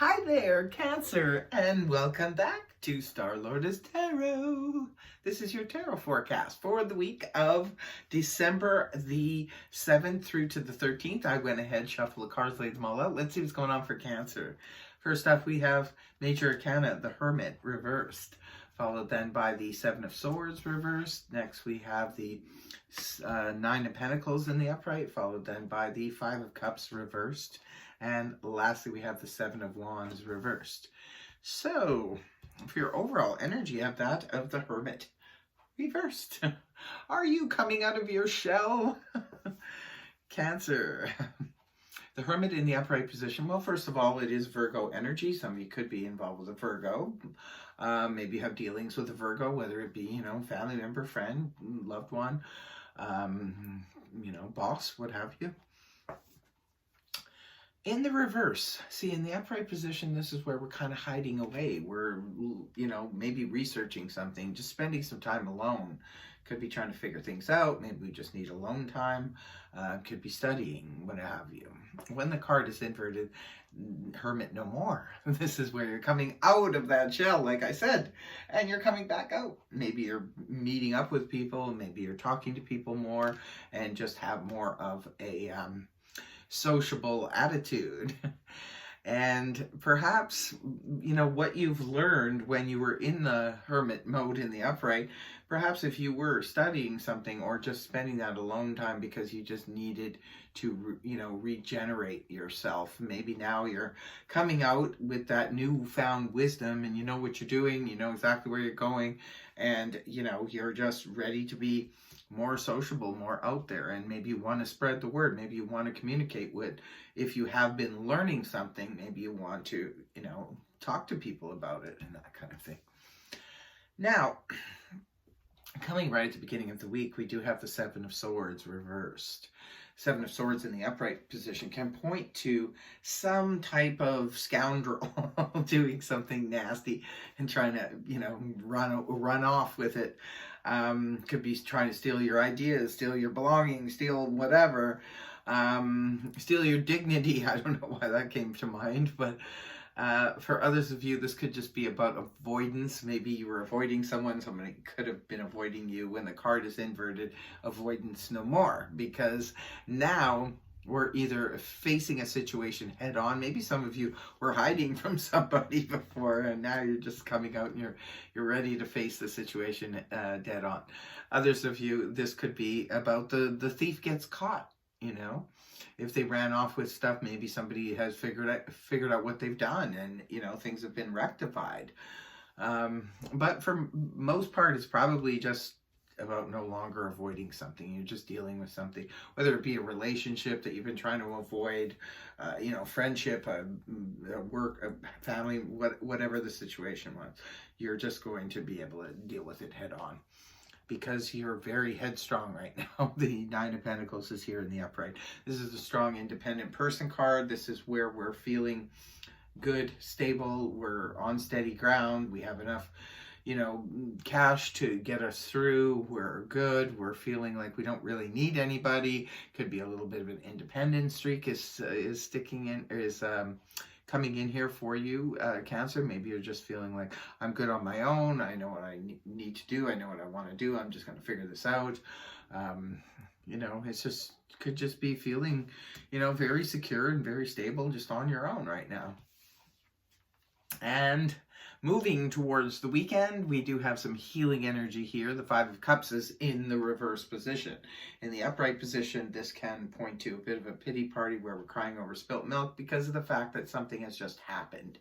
Hi there, Cancer, and welcome back to Star-Lord's Tarot. This is your tarot forecast for the week of December the 7th through to the 13th. I went ahead, shuffled the cards, laid them all out. Let's see what's going on for Cancer. First up, we have Major Arcana, the Hermit, reversed, followed then by the Seven of Swords, reversed. Next, we have the Nine of Pentacles in the upright, followed then by the Five of Cups, reversed. And lastly, we have the Seven of Wands reversed. So, for your overall energy, you have that of the Hermit reversed. Are you coming out of your shell? Cancer. The Hermit in the upright position. Well, first of all, it is Virgo energy. Some of you could be involved with a Virgo. Maybe you have dealings with a Virgo, whether it be, family member, friend, loved one, boss, what have you. In the reverse, see, in the upright position, this is where we're kind of hiding away. We're, maybe researching something, just spending some time alone. Could be trying to figure things out. Maybe we just need alone time. Could be studying, what have you. When the card is inverted, Hermit no more. This is where you're coming out of that shell, like I said, and you're coming back out. Maybe you're meeting up with people. Maybe you're talking to people more and just have more of a sociable attitude. And perhaps, what you've learned when you were in the Hermit mode in the upright, perhaps if you were studying something or just spending that alone time because you just needed to, regenerate yourself. Maybe now you're coming out with that newfound wisdom and you know what you're doing, you know exactly where you're going, and, you're just ready to be more sociable, more out there, and maybe you want to spread the word. Maybe you want to communicate with, if you have been learning something, maybe you want to, talk to people about it and that kind of thing. Now, coming right at the beginning of the week, we do have the Seven of Swords reversed. Seven of Swords in the upright position can point to some type of scoundrel doing something nasty and trying to, run off with it. Could be trying to steal your ideas, steal your belongings, steal whatever, steal your dignity. I don't know why that came to mind, but for others of you, this could just be about avoidance. Maybe you were avoiding someone, somebody could have been avoiding you. When the card is inverted, avoidance no more, because now we're either facing a situation head on. Maybe some of you were hiding from somebody before, and now you're just coming out and you're ready to face the situation dead on. Others of you, this could be about the thief gets caught. If they ran off with stuff, maybe somebody has figured out what they've done, and things have been rectified. But for most part, it's probably just about no longer avoiding something. You're just dealing with something, whether it be a relationship that you've been trying to avoid, friendship, work, a family, whatever the situation was. You're just going to be able to deal with it head on, because you're very headstrong right now. The Nine of Pentacles is here in the upright. This is a strong, independent person card. This is where we're feeling good, stable. We're on steady ground. We have enough cash to get us through. We're good. We're feeling like we don't really need anybody. Could be a little bit of an independent streak is sticking in, is coming in here for you, Cancer. Maybe you're just feeling like, I'm good on my own. I know what I need to do. I know what I want to do. I'm just going to figure this out. It's just, could just be feeling, very secure and very stable just on your own right now. And moving towards the weekend, we do have some healing energy here. The Five of Cups is in the reverse position. In the upright position, this can point to a bit of a pity party where we're crying over spilt milk because of the fact that something has just happened.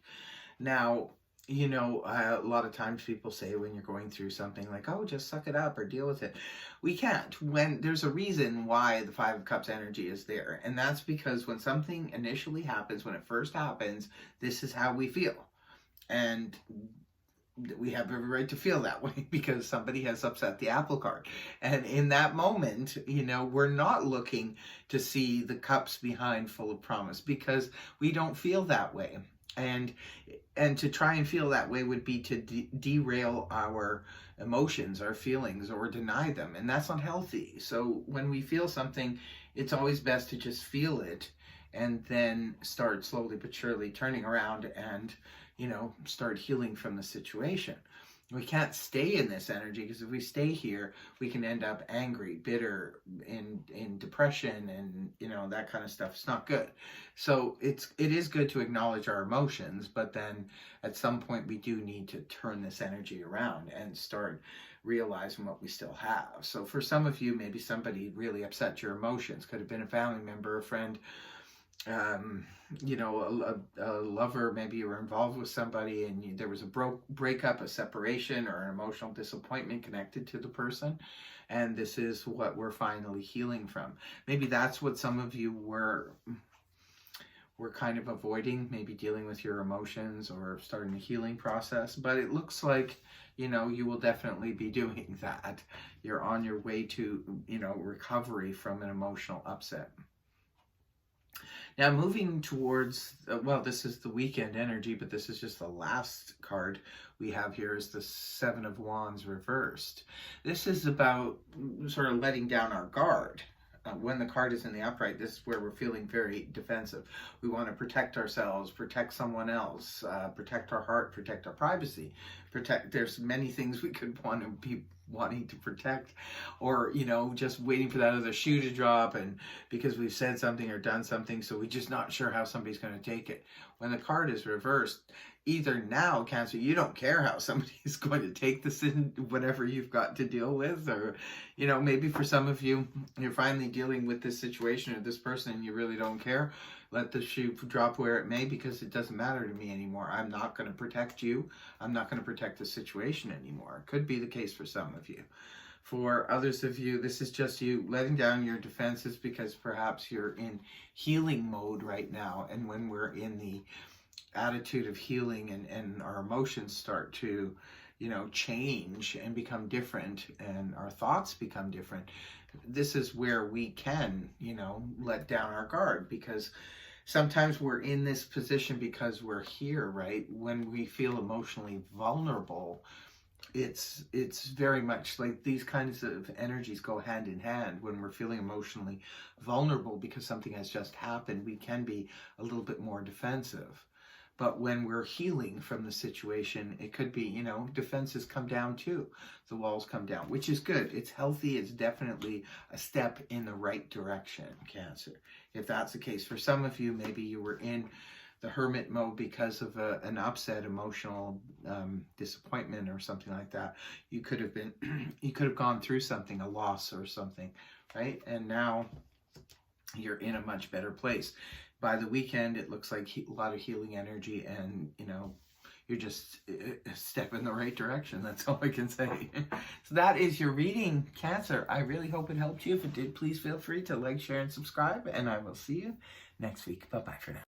Now, a lot of times people say when you're going through something like, oh, just suck it up or deal with it. We can't. When there's a reason why the Five of Cups energy is there. And that's because when something initially happens, when it first happens, this is how we feel. And we have every right to feel that way because somebody has upset the apple cart. And in that moment, we're not looking to see the cups behind full of promise because we don't feel that way. And to try and feel that way would be to derail our emotions, our feelings, or deny them. And that's unhealthy. So when we feel something, it's always best to just feel it and then start slowly but surely turning around and, start healing from the situation. We can't stay in this energy, because if we stay here, we can end up angry, bitter, in depression, and that kind of stuff. It's not good. So it is good to acknowledge our emotions, but then at some point we do need to turn this energy around and start realizing what we still have. So for some of you, maybe somebody really upset your emotions. Could have been a family member, a friend, a lover. Maybe you were involved with somebody and there was a breakup, a separation, or an emotional disappointment connected to the person, and this is what we're finally healing from. Maybe that's what some of you were kind of avoiding, maybe dealing with your emotions or starting the healing process. But it looks like, you will definitely be doing that. You're on your way to, recovery from an emotional upset. Now, moving towards, this is the weekend energy, but this is just the last card we have here, is the Seven of Wands reversed. This is about sort of letting down our guard. When the card is in the upright, this is where we're feeling very defensive. We want to protect ourselves, protect someone else, protect our heart, protect our privacy, there's many things we could want to be wanting to protect, or just waiting for that other shoe to drop, and because we've said something or done something, so we're just not sure how somebody's going to take it. When the card is reversed, either now, Cancer, you don't care how somebody's going to take this in whatever you've got to deal with, or maybe for some of you, you're finally dealing with this situation or this person and you really don't care. Let the shoe drop where it may, because it doesn't matter to me anymore. I'm not going to protect you. I'm not going to protect the situation anymore. Could be the case for some of you. For others of you, this is just you letting down your defenses, because perhaps you're in healing mode right now. And when we're in the attitude of healing and our emotions start to, change and become different, and our thoughts become different, this is where we can, let down our guard, because sometimes we're in this position because we're here, right? When we feel emotionally vulnerable, it's very much like these kinds of energies go hand in hand. When we're feeling emotionally vulnerable because something has just happened, we can be a little bit more defensive. But when we're healing from the situation, it could be, defenses come down too. The walls come down, which is good. It's healthy. It's definitely a step in the right direction, Cancer. If that's the case. For some of you, maybe you were in the hermit mode because of an upset, emotional disappointment or something like that. You could have gone through something, a loss or something, right? And now you're in a much better place. By the weekend, it looks like a lot of healing energy, and you're just a step in the right direction. That's all I can say. So that is your reading, Cancer. I really hope it helped you. If it did, please feel free to like, share, and subscribe, and I will see you next week. Bye-bye for now.